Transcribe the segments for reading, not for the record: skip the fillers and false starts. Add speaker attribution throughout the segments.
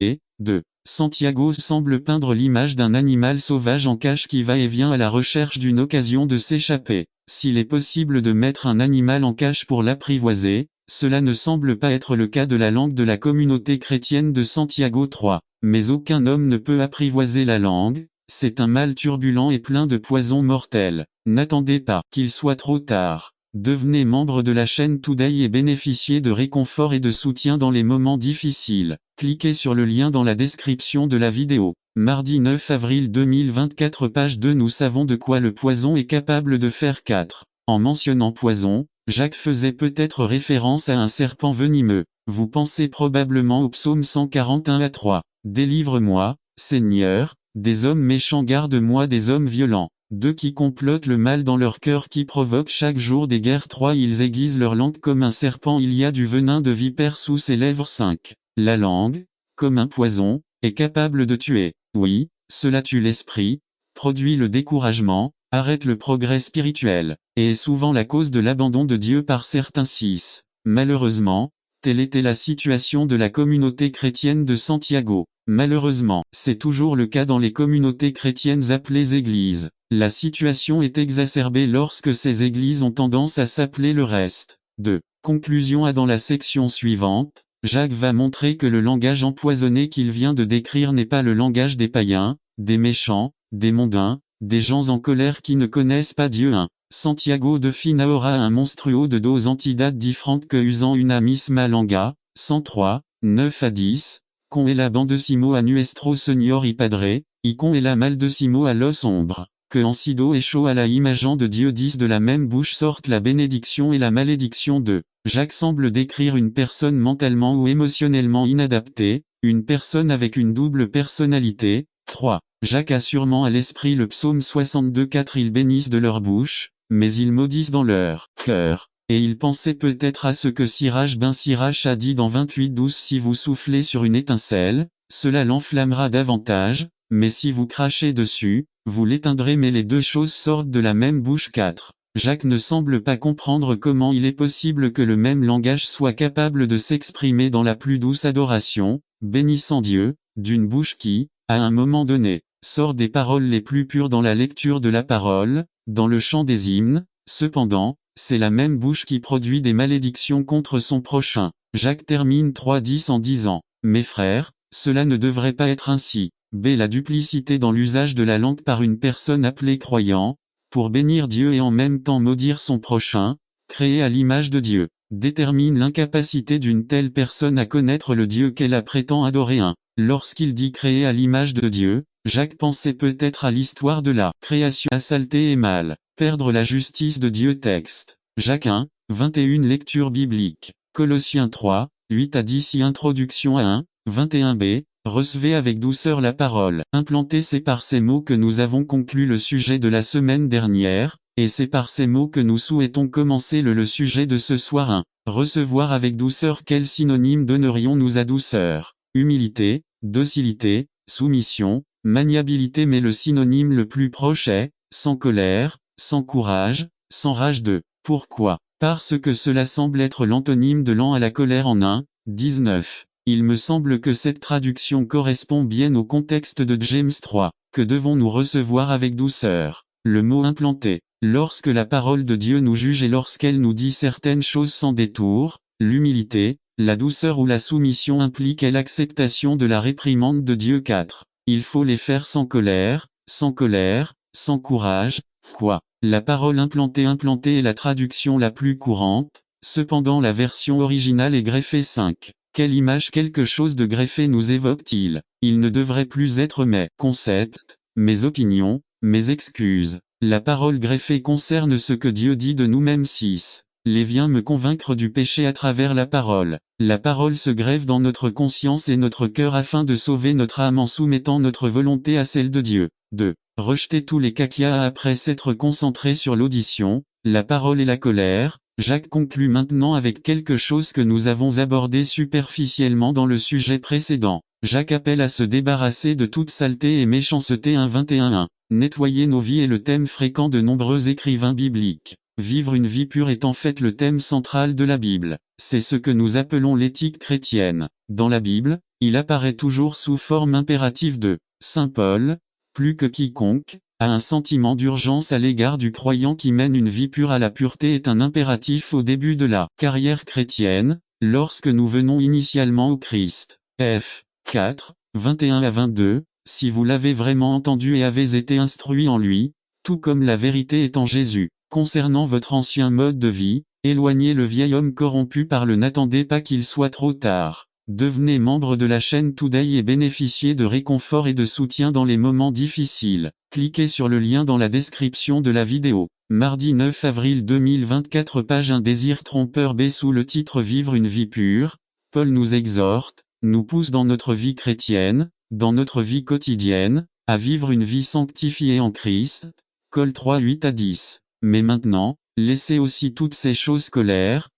Speaker 1: Et, 2. Santiago semble peindre l'image d'un animal sauvage en cage qui va et vient à la recherche d'une occasion de s'échapper. S'il est possible de mettre un animal en cage pour l'apprivoiser, cela ne semble pas être le cas de la langue de la communauté chrétienne de Santiago 3. Mais aucun homme ne peut apprivoiser la langue, c'est un mal turbulent et plein de poisons mortels. N'attendez pas qu'il soit trop tard. Devenez membre de la chaîne Today et bénéficiez de réconfort et de soutien dans les moments difficiles. Cliquez sur le lien dans la description de la vidéo. Mardi 9 avril 2024 page 2. Nous savons de quoi le poison est capable de faire 4. En mentionnant poison, Jacques faisait peut-être référence à un serpent venimeux. Vous pensez probablement au psaume 141 à 3. Délivre-moi, Seigneur, des hommes méchants, garde-moi des hommes violents. 2. Qui complotent le mal dans leur cœur, qui provoquent chaque jour des guerres. 3. Ils aiguisent leur langue comme un serpent, il y a du venin de vipère sous ses lèvres. 5. La langue, comme un poison, est capable de tuer. Oui, cela tue l'esprit, produit le découragement, arrête le progrès spirituel, et est souvent la cause de l'abandon de Dieu par certains. 6. Malheureusement, telle était la situation de la communauté chrétienne de Santiago. Malheureusement, c'est toujours le cas dans les communautés chrétiennes appelées églises. La situation est exacerbée lorsque ces églises ont tendance à s'appeler le reste. 2. Conclusion à dans la section suivante, Jacques va montrer que le langage empoisonné qu'il vient de décrire n'est pas le langage des païens, des méchants, des mondains, des gens en colère qui ne connaissent pas Dieu. 1. Santiago define ahora un monstruo de dos entidades différentes que usant una misma langa, 103, 9 à 10, con est la bandesimo a nuestro señor y padre, y con est la maldecimo a los hombre. Que en sido et chaud à la imageant de Dieu 10. De la même bouche sortent la bénédiction et la malédiction. 2. Jacques semble décrire une personne mentalement ou émotionnellement inadaptée, une personne avec une double personnalité. 3. Jacques a sûrement à l'esprit le psaume 62 4. Ils bénissent de leur bouche, mais ils maudissent dans leur cœur. Et il pensait peut-être à ce que Sirach ben Sirach a dit dans 28-12. Si vous soufflez sur une étincelle, cela l'enflammera davantage, mais si vous crachez dessus, vous l'éteindrez. Mais les deux choses sortent de la même bouche. 4. Jacques ne semble pas comprendre comment il est possible que le même langage soit capable de s'exprimer dans la plus douce adoration, bénissant Dieu, d'une bouche qui, à un moment donné, sort des paroles les plus pures dans la lecture de la parole, dans le chant des hymnes. Cependant, c'est la même bouche qui produit des malédictions contre son prochain. Jacques termine 3:10 en disant, « Mes frères, cela ne devrait pas être ainsi. » B. La duplicité dans l'usage de la langue par une personne appelée croyant, pour bénir Dieu et en même temps maudire son prochain, créé à l'image de Dieu, détermine l'incapacité d'une telle personne à connaître le Dieu qu'elle a prétend adorer. 1. Lorsqu'il dit créé à l'image de Dieu, Jacques pensait peut-être à l'histoire de la création à saleté et mal, perdre la justice de Dieu. Texte. Jacques 1, 21. Lecture biblique. Colossiens 3, 8 à 10. Introduction à 1, 21b. Recevez avec douceur la parole. Implanté. C'est par ces mots que nous avons conclu le sujet de la semaine dernière, et c'est par ces mots que nous souhaitons commencer le sujet de ce soir. 1. Recevoir avec douceur. Quel synonyme donnerions-nous à douceur? Humilité, docilité, soumission, maniabilité. Mais le synonyme le plus proche est, sans colère, sans courage, sans rage. 2. Pourquoi? Parce que cela semble être l'antonyme de lent à la colère en 1, 19. Il me semble que cette traduction correspond bien au contexte de James 3. Que devons-nous recevoir avec douceur? Le mot implanté. Lorsque la parole de Dieu nous juge et lorsqu'elle nous dit certaines choses sans détour, l'humilité, la douceur ou la soumission impliquent l'acceptation de la réprimande de Dieu. 4. Il faut les faire sans colère, sans courage. Quoi? La parole implantée est la traduction la plus courante, cependant la version originale est greffée. 5. Quelle image quelque chose de greffé nous évoque-t-il? Il ne devrait plus être mes concepts, mes opinions, mes excuses. La parole greffée concerne ce que Dieu dit de nous-mêmes. 6. Les vient me convaincre du péché à travers la parole. La parole se greffe dans notre conscience et notre cœur afin de sauver notre âme en soumettant notre volonté à celle de Dieu. 2. Rejeter tous les caquias après s'être concentré sur l'audition, la parole et la colère. Jacques conclut maintenant avec quelque chose que nous avons abordé superficiellement dans le sujet précédent. Jacques appelle à se débarrasser de toute saleté et méchanceté. 1:21. Nettoyer nos vies est le thème fréquent de nombreux écrivains bibliques. Vivre une vie pure est en fait le thème central de la Bible. C'est ce que nous appelons l'éthique chrétienne. Dans la Bible, il apparaît toujours sous forme impérative de Saint Paul, plus que quiconque, a un sentiment d'urgence à l'égard du croyant qui mène une vie pure à la pureté est un impératif au début de la carrière chrétienne, lorsque nous venons initialement au Christ. F. 4, 21 à 22, si vous l'avez vraiment entendu et avez été instruit en lui, tout comme la vérité est en Jésus, concernant votre ancien mode de vie, éloignez le vieil homme corrompu par le n'attendez pas qu'il soit trop tard. Devenez membre de la chaîne Today et bénéficiez de réconfort et de soutien dans les moments difficiles. Cliquez sur le lien dans la description de la vidéo. Mardi 9 avril 2024 page Un désir trompeur B sous le titre Vivre une vie pure. Paul nous exhorte, nous pousse dans notre vie chrétienne, dans notre vie quotidienne, à vivre une vie sanctifiée en Christ. Col 3 8 à 10. Mais maintenant, laissez aussi toutes ces choses colère,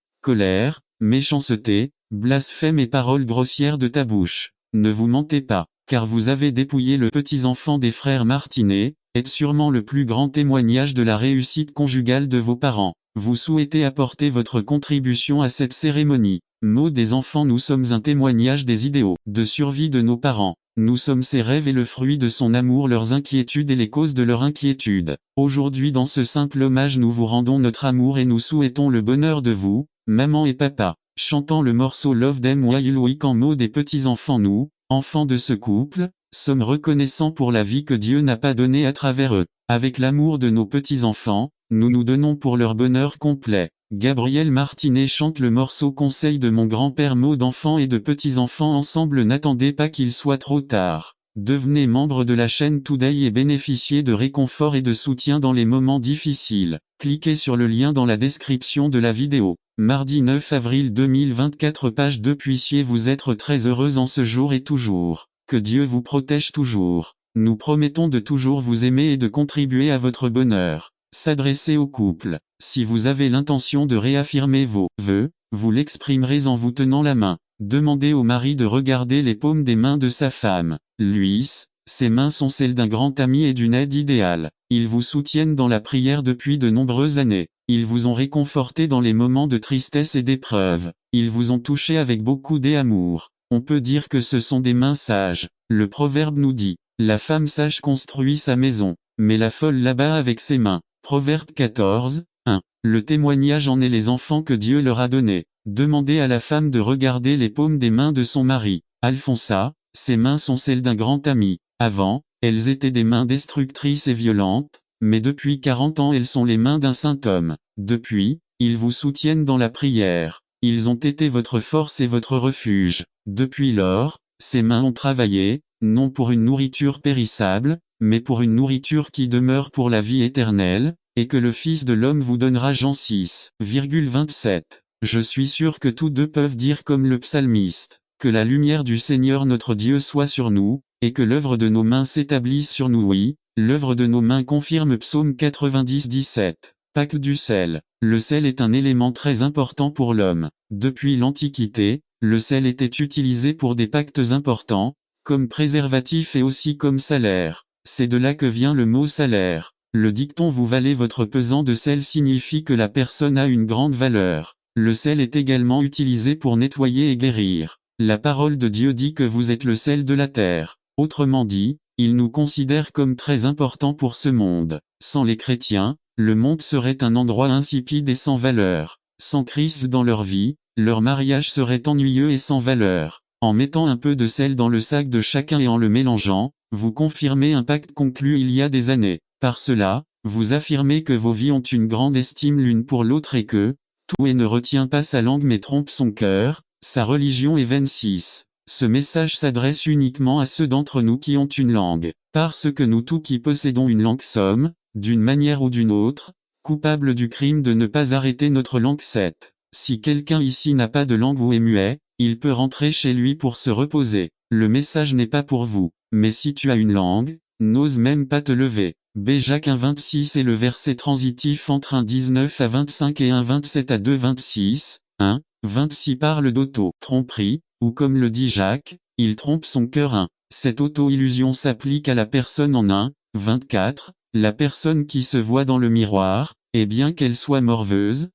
Speaker 1: méchanceté, blasphème et paroles grossières de ta bouche. Ne vous mentez pas, car vous avez dépouillé le petit enfant des frères Martinet, est sûrement le plus grand témoignage de la réussite conjugale de vos parents. Vous souhaitez apporter votre contribution à cette cérémonie. Mot des enfants nous sommes un témoignage des idéaux de survie de nos parents. Nous sommes ses rêves et le fruit de son amour, leurs inquiétudes et les causes de leur inquiétude. Aujourd'hui dans ce simple hommage nous vous rendons notre amour et nous souhaitons le bonheur de vous, maman et papa. Chantant le morceau Love Them While Weak en mots des petits-enfants nous, enfants de ce couple, sommes reconnaissants pour la vie que Dieu n'a pas donnée à travers eux. Avec l'amour de nos petits-enfants, nous nous donnons pour leur bonheur complet. Gabriel Martinet chante le morceau Conseil de mon grand-père mots d'enfants et de petits-enfants ensemble n'attendez pas qu'il soit trop tard. Devenez membre de la chaîne Today et bénéficiez de réconfort et de soutien dans les moments difficiles. Cliquez sur le lien dans la description de la vidéo. Mardi 9 avril 2024 page 2 puissiez-vous être très heureuse en ce jour et toujours. Que Dieu vous protège toujours. Nous promettons de toujours vous aimer et de contribuer à votre bonheur. S'adresser au couple. Si vous avez l'intention de réaffirmer vos vœux, vous l'exprimerez en vous tenant la main. Demandez au mari de regarder les paumes des mains de sa femme. Luis, ses mains sont celles d'un grand ami et d'une aide idéale. Ils vous soutiennent dans la prière depuis de nombreuses années. Ils vous ont réconforté dans les moments de tristesse et d'épreuve. Ils vous ont touché avec beaucoup d'amour. On peut dire que ce sont des mains sages. Le proverbe nous dit, la femme sage construit sa maison, mais la folle l'abat avec ses mains. Proverbe 14, 1. Le témoignage en est les enfants que Dieu leur a donnés. Demandez à la femme de regarder les paumes des mains de son mari. Alfonsa, ses mains sont celles d'un grand ami. Avant, elles étaient des mains destructrices et violentes, mais depuis 40 ans elles sont les mains d'un saint homme. Depuis, ils vous soutiennent dans la prière. Ils ont été votre force et votre refuge. Depuis lors, ces mains ont travaillé, non pour une nourriture périssable, mais pour une nourriture qui demeure pour la vie éternelle, et que le Fils de l'homme vous donnera. Jean 6,27. Je suis sûr que tous deux peuvent dire comme le psalmiste, que la lumière du Seigneur notre Dieu soit sur nous, et que l'œuvre de nos mains s'établisse sur nous. Oui, l'œuvre de nos mains confirme Psaume 90-17. Pacte du sel. Le sel est un élément très important pour l'homme. Depuis l'Antiquité, le sel était utilisé pour des pactes importants, comme préservatif et aussi comme salaire. C'est de là que vient le mot salaire. Le dicton vous valez votre pesant de sel signifie que la personne a une grande valeur. Le sel est également utilisé pour nettoyer et guérir. La parole de Dieu dit que vous êtes le sel de la terre. Autrement dit, il nous considère comme très importants pour ce monde. Sans les chrétiens, le monde serait un endroit insipide et sans valeur. Sans Christ dans leur vie, leur mariage serait ennuyeux et sans valeur. En mettant un peu de sel dans le sac de chacun et en le mélangeant, vous confirmez un pacte conclu il y a des années. Par cela, vous affirmez que vos vies ont une grande estime l'une pour l'autre et que, tout et ne retient pas sa langue mais trompe son cœur, sa religion est vaine. 6. Ce message s'adresse uniquement à ceux d'entre nous qui ont une langue. Parce que nous tous qui possédons une langue sommes, d'une manière ou d'une autre, coupables du crime de ne pas arrêter notre langue. 7. Si quelqu'un ici n'a pas de langue ou est muet, il peut rentrer chez lui pour se reposer. Le message n'est pas pour vous. Mais si tu as une langue, n'ose même pas te lever. B. Jacques 1,26 est le verset transitif entre 1,19 à 25 et 1,27 à 2,26. 1. 26 parle d'auto-tromperie, ou comme le dit Jacques, il trompe son cœur. 1. Cette auto-illusion s'applique à la personne en 1. 24. La personne qui se voit dans le miroir, et bien qu'elle soit morveuse,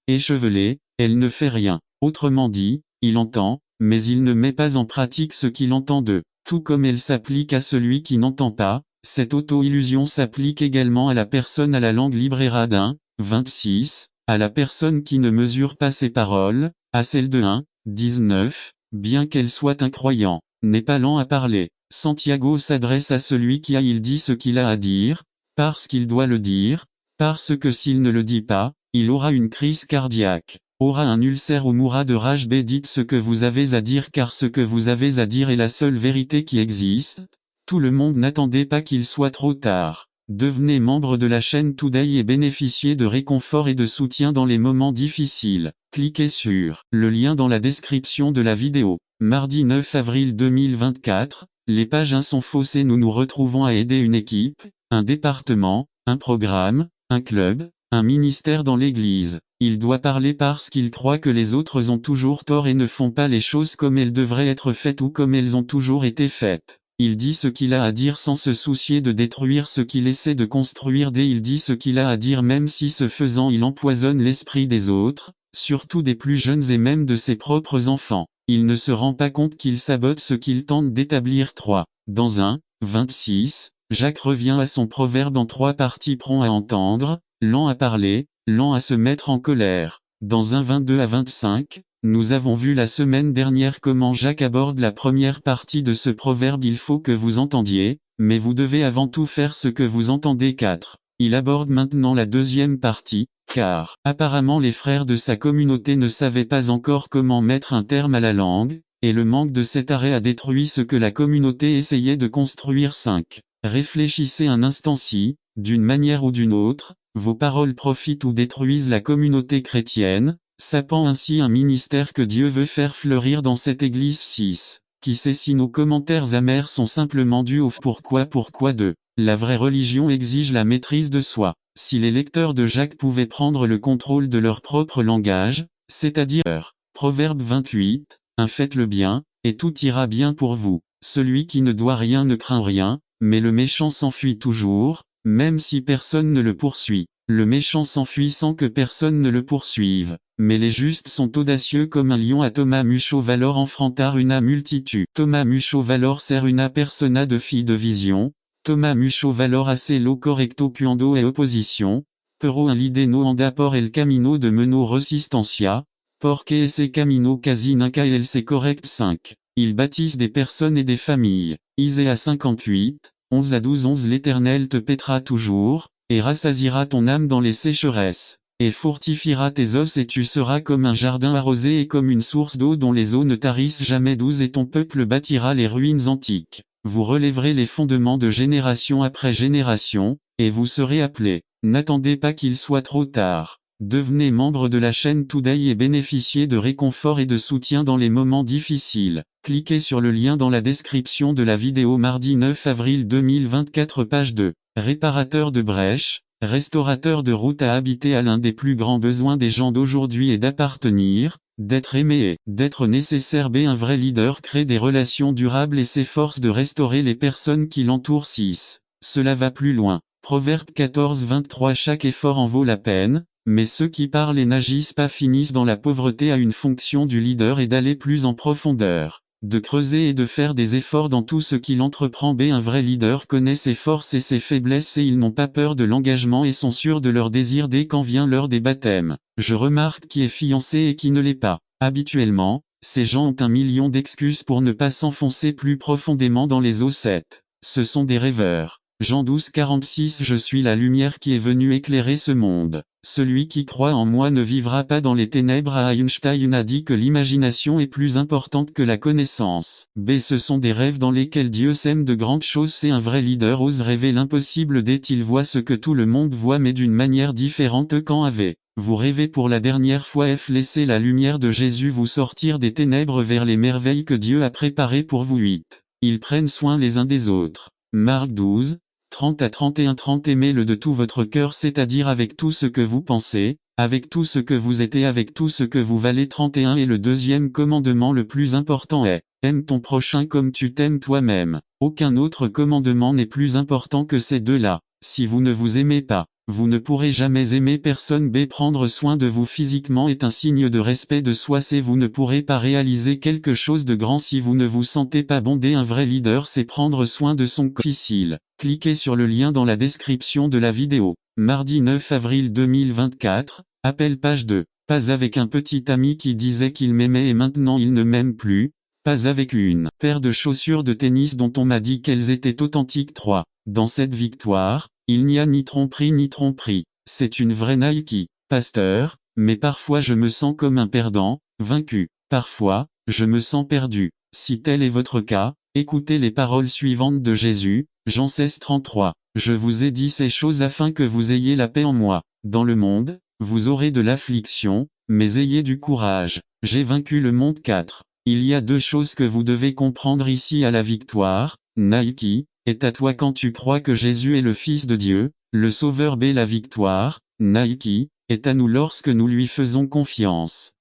Speaker 1: échevelée, elle ne fait rien. Autrement dit, il entend, mais il ne met pas en pratique ce qu'il entend d'eux. Tout comme elle s'applique à celui qui n'entend pas, cette auto-illusion s'applique également à la personne à la langue libre et radin, 26, à la personne qui ne mesure pas ses paroles, à celle de 1, 19, bien qu'elle soit un croyant, n'est pas lent à parler. Santiago s'adresse à celui qui il dit ce qu'il a à dire, parce qu'il doit le dire, parce que s'il ne le dit pas, il aura une crise cardiaque, aura un ulcère ou mourra de rage. Dites ce que vous avez à dire car ce que vous avez à dire est la seule vérité qui existe. Tout le monde n'attendait pas qu'il soit trop tard. Devenez membre de la chaîne Today et bénéficiez de réconfort et de soutien dans les moments difficiles. Cliquez sur le lien dans la description de la vidéo. Mardi 9 avril 2024, les pages 1 sont faussées. Nous nous retrouvons à aider une équipe, un département, un programme, un club, un ministère dans l'Église. Il doit parler parce qu'il croit que les autres ont toujours tort et ne font pas les choses comme elles devraient être faites ou comme elles ont toujours été faites. Il dit ce qu'il a à dire sans se soucier de détruire ce qu'il essaie de construire. Il dit ce qu'il a à dire même si ce faisant il empoisonne l'esprit des autres, surtout des plus jeunes et même de ses propres enfants. Il ne se rend pas compte qu'il sabote ce qu'il tente d'établir. 3. Dans 1, 26, Jacques revient à son proverbe en 3 parties: prompt à entendre, lent à parler, lent à se mettre en colère. Dans 1 22 à 25, nous avons vu la semaine dernière comment Jacques aborde la première partie de ce proverbe: il faut que vous entendiez, mais vous devez avant tout faire ce que vous entendez. 4. Il aborde maintenant la deuxième partie, car, apparemment les frères de sa communauté ne savaient pas encore comment mettre un terme à la langue, et le manque de cet arrêt a détruit ce que la communauté essayait de construire. 5. Réfléchissez un instant si, d'une manière ou d'une autre, vos paroles profitent ou détruisent la communauté chrétienne, sapant ainsi un ministère que Dieu veut faire fleurir dans cette église. 6. Qui sait si nos commentaires amers sont simplement dus au pourquoi de la vraie religion exige la maîtrise de soi. Si les lecteurs de Jacques pouvaient prendre le contrôle de leur propre langage, c'est-à-dire Proverbe 28, faites le bien, et tout ira bien pour vous. Celui qui ne doit rien ne craint rien, mais le méchant s'enfuit toujours, même si personne ne le poursuit. Le méchant s'enfuit sans que personne ne le poursuive, mais les justes sont audacieux comme un lion. À Thomas Mucho valor enfrentar una multitude. Thomas Mucho valor ser una persona de fille de vision. Thomas Mucho valor hace lo correcto cuando e opposition. Pero un lide no anda por el camino de meno resistencia. Porque ese camino casi nunca el se correct. 5. Ils bâtissent des personnes et des familles. Isaïe 58, 11 à 12. 11. L'Éternel te paîtra toujours, et rassasiera ton âme dans les sécheresses, et fortifiera tes os, et tu seras comme un jardin arrosé et comme une source d'eau dont les eaux ne tarissent jamais. 12. Et ton peuple bâtira les ruines antiques. Vous relèverez les fondements de génération après génération, et vous serez appelés. N'attendez pas qu'il soit trop tard. Devenez membre de la chaîne Today et bénéficiez de réconfort et de soutien dans les moments difficiles. Cliquez sur le lien dans la description de la vidéo. Mardi 9 avril 2024. Page 2. Réparateur de brèches, restaurateur de routes à habiter. À l'un des plus grands besoins des gens d'aujourd'hui est d'appartenir, d'être aimé et d'être nécessaire. Un vrai leader crée des relations durables et s'efforce de restaurer les personnes qui l'entourent. 6. Cela va plus loin. Proverbe 14 23. Chaque effort en vaut la peine, mais ceux qui parlent et n'agissent pas finissent dans la pauvreté. À une fonction du leader est d'aller plus en profondeur, de creuser et de faire des efforts dans tout ce qu'il entreprend. Un vrai leader connaît ses forces et ses faiblesses et ils n'ont pas peur de l'engagement et sont sûrs de leur désir dès quand vient l'heure des baptêmes. Je remarque qui est fiancé et qui ne l'est pas. Habituellement, ces gens ont un million d'excuses pour ne pas s'enfoncer plus profondément dans les eaux. 7. Ce sont des rêveurs. Jean 12 46. Je suis la lumière qui est venue éclairer ce monde. Celui qui croit en moi ne vivra pas dans les ténèbres. Einstein a dit que l'imagination est plus importante que la connaissance. Ce sont des rêves dans lesquels Dieu sème de grandes choses. C'est un vrai leader ose rêver l'impossible dès qu'il voit ce que tout le monde voit mais d'une manière différente. Quand vous rêvez pour la dernière fois, laissez la lumière de Jésus vous sortir des ténèbres vers les merveilles que Dieu a préparées pour vous. 8. Ils prennent soin les uns des autres. Marc 12, 30 à 31. 30. Aimez-le de tout votre cœur, c'est-à-dire avec tout ce que vous pensez, avec tout ce que vous êtes et avec tout ce que vous valez. 31. Et le deuxième commandement le plus important est, aime ton prochain comme tu t'aimes toi-même. Aucun autre commandement n'est plus important que ces deux-là. Si vous ne vous aimez pas, Vous ne pourrez jamais aimer personne. B. Prendre soin de vous physiquement est un signe de respect de soi. C. Vous ne pourrez pas réaliser quelque chose de grand si vous ne vous sentez pas bon. D. Un vrai leader c'est prendre soin de son corps. Difficile. Cliquez sur le lien dans la description de la vidéo. Mardi 9 avril 2024, appel page 2. Pas avec un petit ami qui disait qu'il m'aimait et maintenant il ne m'aime plus. Pas avec une paire de chaussures de tennis dont on m'a dit qu'elles étaient authentiques. 3. Dans cette victoire, il n'y a ni tromperie ni tromperie. C'est une vraie Nike. Pasteur, mais parfois je me sens comme un perdant, vaincu. Parfois, je me sens perdu. Si tel est votre cas, écoutez les paroles suivantes de Jésus, Jean 16, 33. Je vous ai dit ces choses afin que vous ayez la paix en moi. Dans le monde, vous aurez de l'affliction, mais ayez du courage. J'ai vaincu le monde. 4. Il y a deux choses que vous devez comprendre ici à la victoire. Nike est à toi quand tu crois que Jésus est le Fils de Dieu, le Sauveur. B. La victoire, Nike, est à nous lorsque nous lui faisons confiance.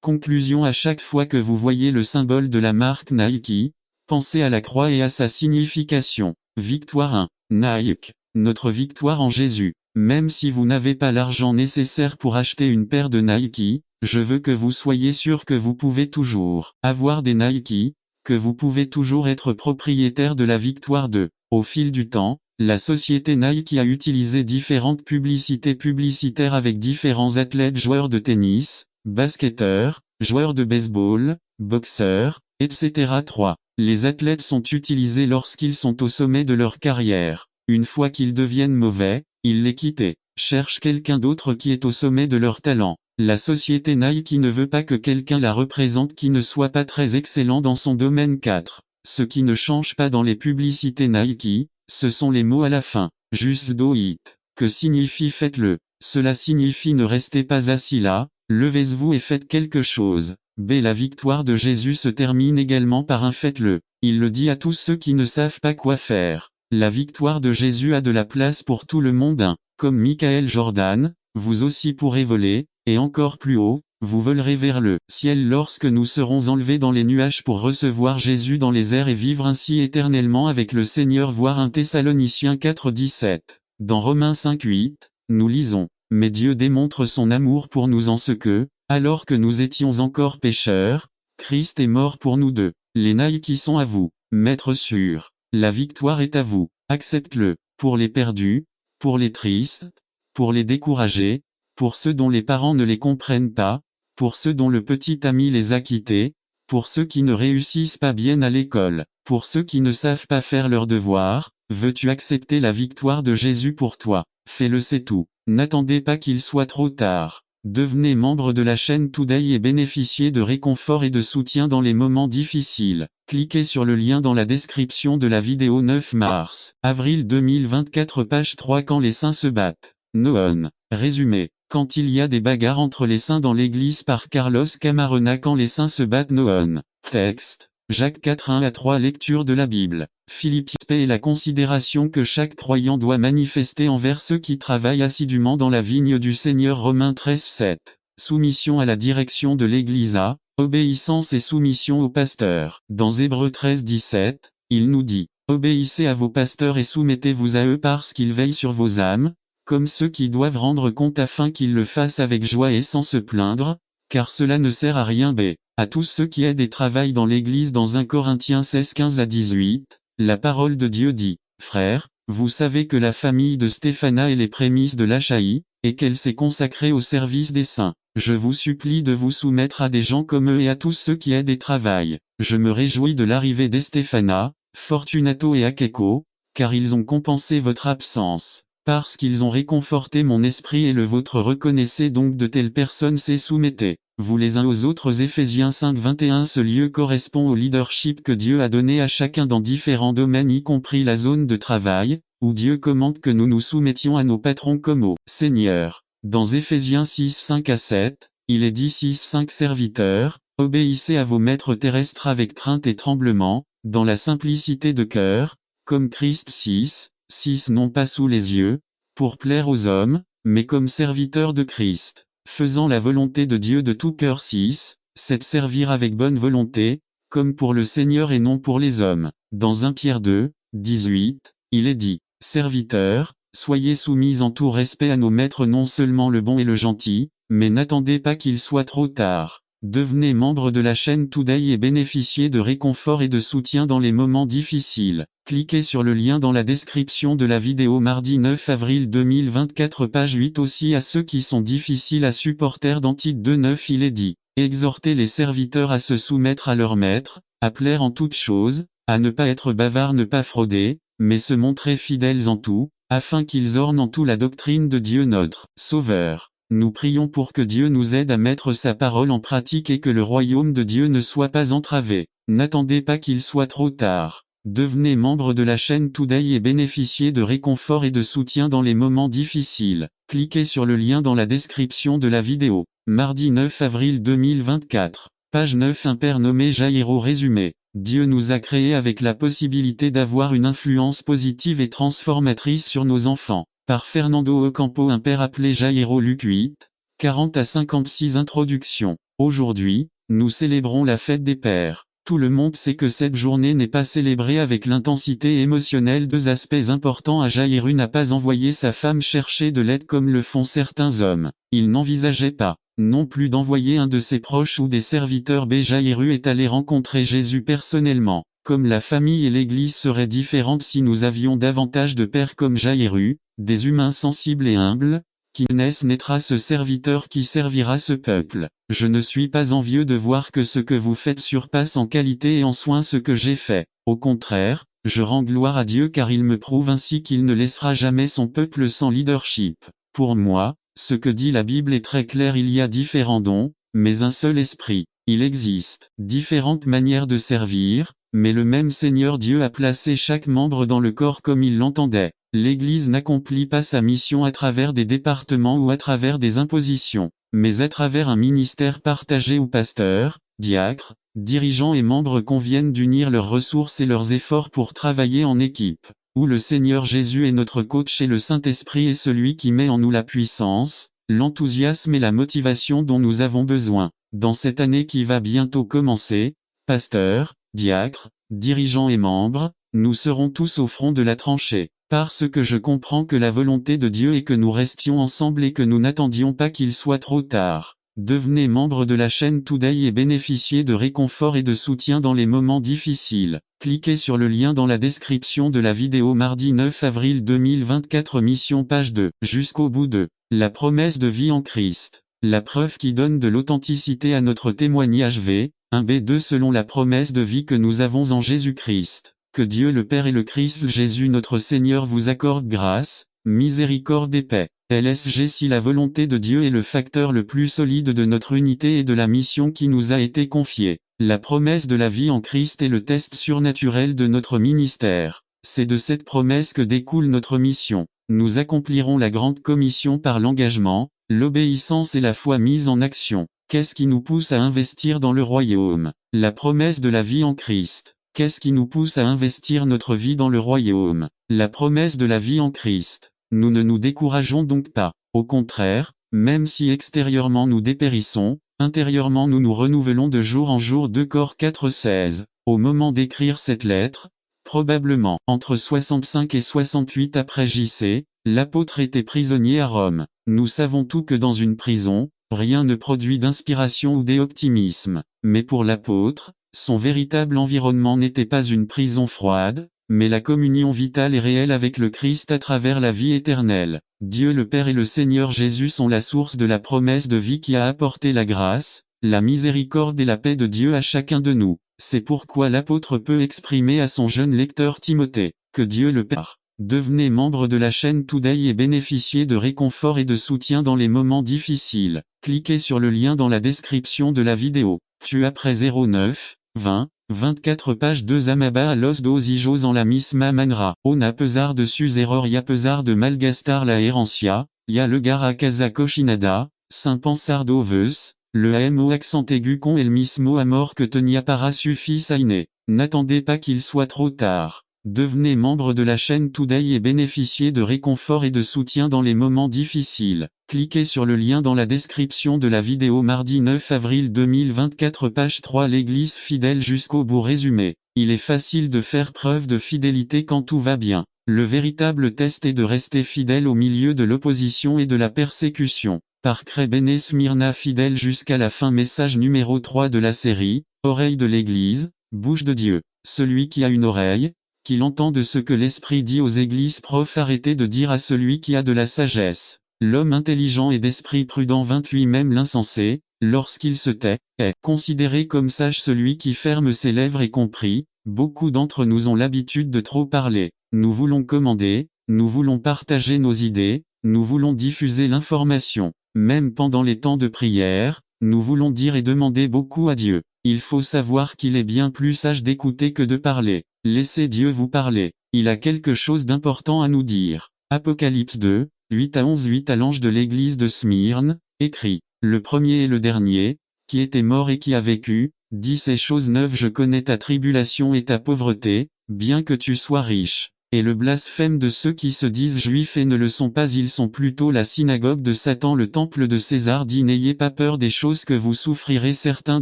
Speaker 1: Conclusion. À chaque fois que vous voyez le symbole de la marque Nike, pensez à la croix et à sa signification. Victoire 1. Nike. Notre victoire en Jésus. Même si vous n'avez pas l'argent nécessaire pour acheter une paire de Nike, je veux que vous soyez sûr que vous pouvez toujours avoir des Nike, que vous pouvez toujours être propriétaire de la victoire 2. Au fil du temps, la société Nike a utilisé différentes publicitaires avec différents athlètes, joueurs de tennis, basketteurs, joueurs de baseball, boxeurs, etc. 3. Les athlètes sont utilisés lorsqu'ils sont au sommet de leur carrière. Une fois qu'ils deviennent mauvais, ils les quittent et cherchent quelqu'un d'autre qui est au sommet de leur talent. La société Nike ne veut pas que quelqu'un la représente qui ne soit pas très excellent dans son domaine. 4. Ce qui ne change pas dans les publicités Nike, ce sont les mots à la fin. Just do it. Que signifie faites-le. Cela signifie ne restez pas assis là, levez-vous et faites quelque chose. B. La victoire de Jésus se termine également par un faites-le. Il le dit à tous ceux qui ne savent pas quoi faire. La victoire de Jésus a de la place pour tout le monde. 1. Comme Michael Jordan, vous aussi pourrez voler, et encore plus haut, vous volerez vers le ciel lorsque nous serons enlevés dans les nuages pour recevoir Jésus dans les airs et vivre ainsi éternellement avec le Seigneur. Voir 1 Thessaloniciens 4, 17. Dans Romains 5, 8, nous lisons, « Mais Dieu démontre son amour pour nous en ce que, alors que nous étions encore pécheurs, Christ est mort pour nous deux. » Les Nike sont à vous, maître sûr. La victoire est à vous, accepte-le. Pour les perdus, pour les tristes, pour les découragés, pour ceux dont les parents ne les comprennent pas, pour ceux dont le petit ami les a quittés, pour ceux qui ne réussissent pas bien à l'école, pour ceux qui ne savent pas faire leurs devoirs, veux-tu accepter la victoire de Jésus pour toi? Fais-le, c'est tout. N'attendez pas qu'il soit trop tard. Devenez membre de la chaîne Today et bénéficiez de réconfort et de soutien dans les moments difficiles. Cliquez sur le lien dans la description de la vidéo. 9 mars, avril 2024, page 3. Quand les saints se battent. Noon. Résumé. Quand il y a des bagarres entre les saints dans l'église par Carlos Camarena. Quand les saints se battent. Noon. Texte. Jacques 4, 1-3. Lecture de la Bible. Philippiens. Paix et la considération que chaque croyant doit manifester envers ceux qui travaillent assidûment dans la vigne du Seigneur. Romains 13, 7. Soumission à la direction de l'Église. Obéissance et soumission aux pasteurs. Dans Hébreux 13, 17, il nous dit, « Obéissez à vos pasteurs et soumettez-vous à eux parce qu'ils veillent sur vos âmes, comme ceux qui doivent rendre compte afin qu'ils le fassent avec joie et sans se plaindre, car cela ne sert à rien. » B. À tous ceux qui aident et travaillent dans l'Église. Dans 1 Corinthiens 16, 15-18, la parole de Dieu dit, « Frères, vous savez que la famille de Stéphana est les prémices de l'Achaïe, et qu'elle s'est consacrée au service des saints. Je vous supplie de vous soumettre à des gens comme eux et à tous ceux qui aident et travaillent. Je me réjouis de l'arrivée d'Estéphana, Fortunato et Akeko, car ils ont compensé votre absence. Parce qu'ils ont réconforté mon esprit et le vôtre. Reconnaissez donc de telles personnes et soumettez vous les uns aux autres. Éphésiens 5, 21. Ce lieu correspond au leadership que Dieu a donné à chacun dans différents domaines y compris la zone de travail, où Dieu commande que nous nous soumettions à nos patrons comme au Seigneur. Dans Éphésiens 6, 5-7, il est dit 6, 5. Serviteurs, obéissez à vos maîtres terrestres avec crainte et tremblement, dans la simplicité de cœur, comme Christ. 6, 6. Non pas sous les yeux, pour plaire aux hommes, mais comme serviteurs de Christ, faisant la volonté de Dieu de tout cœur. 6, 7. Servir avec bonne volonté, comme pour le Seigneur et non pour les hommes. Dans 1 Pierre 2, 18, il est dit, serviteurs, Soyez soumis en tout respect à nos maîtres, non seulement le bon et le gentil, mais n'attendez pas qu'il soit trop tard. Devenez membre de la chaîne Today et bénéficiez de réconfort et de soutien dans les moments difficiles. Cliquez sur le lien dans la description de la vidéo. Mardi 9 avril 2024, page 8. Aussi à ceux qui sont difficiles à supporter. Dans Tite 2:9 il est dit: exhortez les serviteurs à se soumettre à leur maître, à plaire en toutes choses, à ne pas être bavards, ne pas frauder, mais se montrer fidèles en tout, afin qu'ils ornent en tout la doctrine de Dieu notre Sauveur. Nous prions pour que Dieu nous aide à mettre sa parole en pratique et que le royaume de Dieu ne soit pas entravé. N'attendez pas qu'il soit trop tard. Devenez membre de la chaîne Today et bénéficiez de réconfort et de soutien dans les moments difficiles. Cliquez sur le lien dans la description de la vidéo. Mardi 9 avril 2024. Page 9. Un père nommé Jaïro. Résumé. Dieu nous a créés avec la possibilité d'avoir une influence positive et transformatrice sur nos enfants. Par Fernando Ocampo. Un père appelé Jaïro. Luc 8, 40 à 56. Introduction. Aujourd'hui, nous célébrons la fête des pères. Tout le monde sait que cette journée n'est pas célébrée avec l'intensité émotionnelle. Deux aspects importants à Jaïro n'a pas envoyé sa femme chercher de l'aide comme le font certains hommes. Il n'envisageait pas, non plus, d'envoyer un de ses proches ou des serviteurs. Jaïro est allé rencontrer Jésus personnellement. Comme la famille et l'Église seraient différentes si nous avions davantage de pères comme Jaïro, des humains sensibles et humbles, qui naîtra ce serviteur qui servira ce peuple. Je ne suis pas envieux de voir que ce que vous faites surpasse en qualité et en soin ce que j'ai fait. Au contraire, je rends gloire à Dieu car il me prouve ainsi qu'il ne laissera jamais son peuple sans leadership. Pour moi, ce que dit la Bible est très clair: il y a différents dons, mais un seul esprit. Il existe différentes manières de servir, mais le même Seigneur Dieu a placé chaque membre dans le corps comme il l'entendait. L'Église n'accomplit pas sa mission à travers des départements ou à travers des impositions, mais à travers un ministère partagé où pasteurs, diacres, dirigeants et membres conviennent d'unir leurs ressources et leurs efforts pour travailler en équipe, où le Seigneur Jésus est notre coach et le Saint-Esprit est celui qui met en nous la puissance, l'enthousiasme et la motivation dont nous avons besoin. Dans cette année qui va bientôt commencer, pasteurs, diacres, dirigeants et membres, nous serons tous au front de la tranchée. Parce que je comprends que la volonté de Dieu est que nous restions ensemble et que nous n'attendions pas qu'il soit trop tard. Devenez membre de la chaîne Today et bénéficiez de réconfort et de soutien dans les moments difficiles. Cliquez sur le lien dans la description de la vidéo. Mardi 9 avril 2024. Mission page 2. Jusqu'au bout de la promesse de vie en Christ. La preuve qui donne de l'authenticité à notre témoignage. V1b2. Selon la promesse de vie que nous avons en Jésus-Christ. Que Dieu le Père et le Christ Jésus notre Seigneur vous accordent grâce, miséricorde et paix. LSG. Si la volonté de Dieu est le facteur le plus solide de notre unité et de la mission qui nous a été confiée, la promesse de la vie en Christ est le test surnaturel de notre ministère. C'est de cette promesse que découle notre mission. Nous accomplirons la grande commission par l'engagement, l'obéissance et la foi mise en action. Qu'est-ce qui nous pousse à investir dans le royaume? La promesse de la vie en Christ. Qu'est-ce qui nous pousse à investir notre vie dans le royaume? La promesse de la vie en Christ. Nous ne nous décourageons donc pas. Au contraire, même si extérieurement nous dépérissons, intérieurement nous nous renouvelons de jour en jour. 2 Cor 4:16. Au moment d'écrire cette lettre, probablement entre 65 et 68 après JC, l'apôtre était prisonnier à Rome. Nous savons tout que dans une prison, rien ne produit d'inspiration ou d'optimisme. Mais pour l'apôtre, son véritable environnement n'était pas une prison froide, mais la communion vitale et réelle avec le Christ à travers la vie éternelle. Dieu le Père et le Seigneur Jésus sont la source de la promesse de vie qui a apporté la grâce, la miséricorde et la paix de Dieu à chacun de nous. C'est pourquoi l'apôtre peut exprimer à son jeune lecteur Timothée, que Dieu le Père. Devenez membre de la chaîne Today et bénéficiez de réconfort et de soutien dans les moments difficiles. Cliquez sur le lien dans la description de la vidéo. Puis après 09, 20, 24 page 2 Amaba à los dos hijos en la misma manera. On a pesar de sus error y a pesar de malgastar la herencia, y a le gar a casa cochinada, sin pensar doves, le amo accent aigu con el mismo amor que tenia para su fils aîné. N'attendez pas qu'il soit trop tard. Devenez membre de la chaîne Today et bénéficiez de réconfort et de soutien dans les moments difficiles. Cliquez sur le lien dans la description de la vidéo. Mardi 9 avril 2024 page 3 L'Église fidèle jusqu'au bout. Résumé. Il est facile de faire preuve de fidélité quand tout va bien. Le véritable test est de rester fidèle au milieu de l'opposition et de la persécution. Par Cray Bene Smyrna fidèle jusqu'à la fin. Message numéro 3 de la série, Oreille de l'Église, bouche de Dieu. Celui qui a une oreille, qu'il entende ce que l'Esprit dit aux églises. Prof. Arrêtez de dire à celui qui a de la sagesse. L'homme intelligent et d'esprit prudent. 28 Même l'insensé, lorsqu'il se tait, est considéré comme sage. Celui qui ferme ses lèvres est compris. Beaucoup d'entre nous ont l'habitude de trop parler. Nous voulons commander, nous voulons partager nos idées, nous voulons diffuser l'information. Même pendant les temps de prière, nous voulons dire et demander beaucoup à Dieu. Il faut savoir qu'il est bien plus sage d'écouter que de parler. Laissez Dieu vous parler. Il a quelque chose d'important à nous dire. Apocalypse 2, 8 à 11. 8 À l'ange de l'église de Smyrne, écrit, le premier et le dernier, qui était mort et qui a vécu, dit ces choses neuves. Je connais ta tribulation et ta pauvreté, bien que tu sois riche. Et le blasphème de ceux qui se disent juifs et ne le sont pas. Ils sont plutôt la synagogue de Satan. Le temple de César dit n'ayez pas peur des choses que vous souffrirez. Certains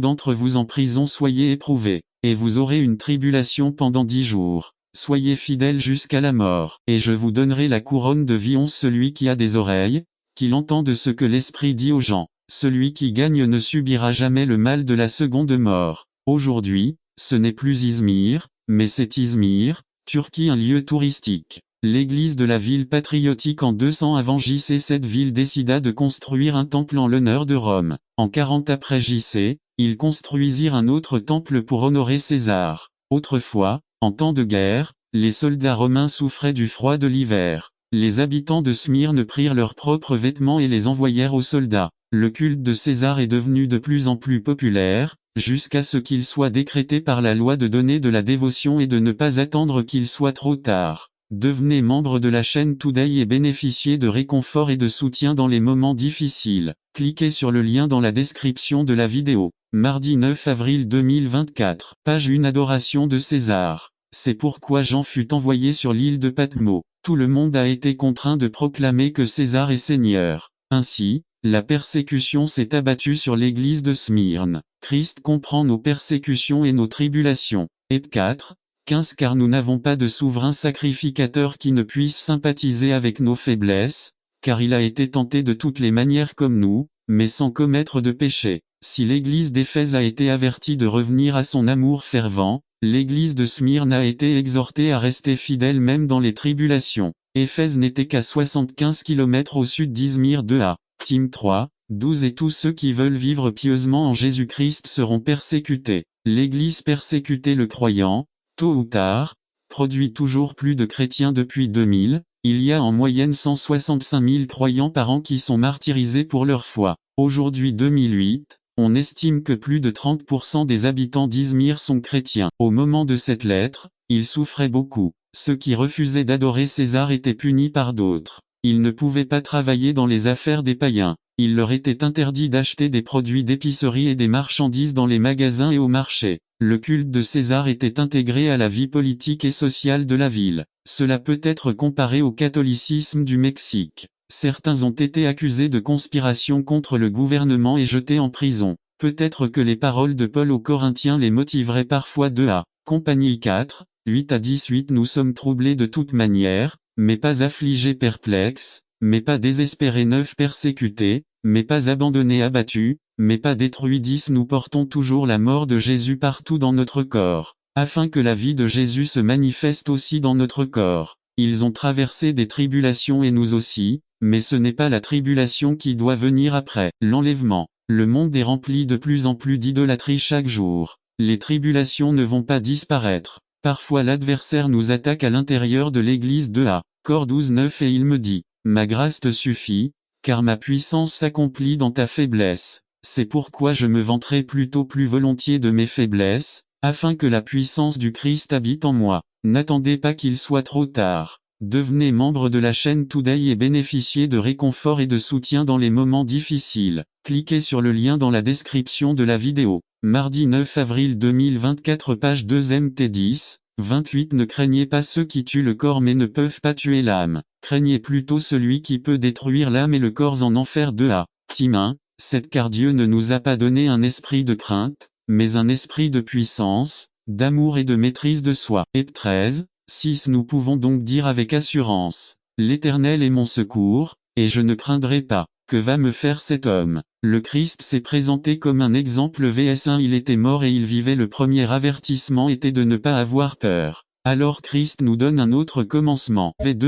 Speaker 1: d'entre vous en prison. Soyez éprouvés, et vous aurez une tribulation pendant 10 jours. Soyez fidèles jusqu'à la mort, et je vous donnerai la couronne de vie. 11 Celui qui a des oreilles, qu'il entende ce que l'Esprit dit aux gens. Celui qui gagne ne subira jamais le mal de la seconde mort. Aujourd'hui, ce n'est plus Izmir, mais c'est Izmir, Turquie, un lieu touristique. L'église de la ville patriotique. En 200 avant JC, cette ville décida de construire un temple en l'honneur de Rome. En 40 après JC, ils construisirent un autre temple pour honorer César. Autrefois, en temps de guerre, les soldats romains souffraient du froid de l'hiver. Les habitants de Smyrne prirent leurs propres vêtements et les envoyèrent aux soldats. Le culte de César est devenu de plus en plus populaire, jusqu'à ce qu'il soit décrété par la loi de donner de la dévotion et de ne pas attendre qu'il soit trop tard. Devenez membre de la chaîne Today et bénéficiez de réconfort et de soutien dans les moments difficiles. Cliquez sur le lien dans la description de la vidéo. Mardi 9 avril 2024. Page 1 Adoration de César. C'est pourquoi Jean fut envoyé sur l'île de Patmos. Tout le monde a été contraint de proclamer que César est Seigneur. Ainsi, la persécution s'est abattue sur l'église de Smyrne. Christ comprend nos persécutions et nos tribulations. Heb 4, 15 Car nous n'avons pas de souverain sacrificateur qui ne puisse sympathiser avec nos faiblesses, car il a été tenté de toutes les manières comme nous, mais sans commettre de péché. Si l'église d'Éphèse a été avertie de revenir à son amour fervent, l'église de Smyrne a été exhortée à rester fidèle même dans les tribulations. Éphèse n'était qu'à 75 km au sud d'Izmir. 2a. Tim 3, 12 Et tous ceux qui veulent vivre pieusement en Jésus-Christ seront persécutés. L'Église persécutait le croyant, tôt ou tard, produit toujours plus de chrétiens depuis 2000, il y a en moyenne 165 000 croyants par an qui sont martyrisés pour leur foi. Aujourd'hui 2008, on estime que plus de 30% des habitants d'Izmir sont chrétiens. Au moment de cette lettre, ils souffraient beaucoup. Ceux qui refusaient d'adorer César étaient punis par d'autres. Ils ne pouvaient pas travailler dans les affaires des païens. Il leur était interdit d'acheter des produits d'épicerie et des marchandises dans les magasins et au marché. Le culte de César était intégré à la vie politique et sociale de la ville. Cela peut être comparé au catholicisme du Mexique. Certains ont été accusés de conspiration contre le gouvernement et jetés en prison. Peut-être que les paroles de Paul aux Corinthiens les motiveraient parfois. 2a. Compagnie 4, 8 à 18 Nous sommes troublés de toute manière, mais pas affligés, perplexes, mais pas désespérés, 9 persécutés, mais pas abandonnés, abattus, mais pas détruits. 10 Nous portons toujours la mort de Jésus partout dans notre corps, afin que la vie de Jésus se manifeste aussi dans notre corps. Ils ont traversé des tribulations et nous aussi, mais ce n'est pas la tribulation qui doit venir après l'enlèvement. Le monde est rempli de plus en plus d'idolâtrie chaque jour. Les tribulations ne vont pas disparaître. Parfois l'adversaire nous attaque à l'intérieur de l'église. 2a. Cor 12:9 Et il me dit, ma grâce te suffit, car ma puissance s'accomplit dans ta faiblesse. C'est pourquoi je me vanterai plutôt plus volontiers de mes faiblesses, afin que la puissance du Christ habite en moi. N'attendez pas qu'il soit trop tard. Devenez membre de la chaîne Today et bénéficiez de réconfort et de soutien dans les moments difficiles. Cliquez sur le lien dans la description de la vidéo. Mardi 9 avril 2024 Page 2 MT 10, 28 Ne craignez pas ceux qui tuent le corps mais ne peuvent pas tuer l'âme. Craignez plutôt celui qui peut détruire l'âme et le corps en enfer. 2a. Tim 1, 7 Car Dieu ne nous a pas donné un esprit de crainte, mais un esprit de puissance, d'amour et de maîtrise de soi. Heb 13, 6. Nous pouvons donc dire avec assurance: L'Éternel est mon secours, et je ne craindrai pas. Que va me faire cet homme? Le Christ s'est présenté comme un exemple vs1. Il était mort et il vivait. Le premier avertissement était de ne pas avoir peur. Alors Christ nous donne un autre commencement. V2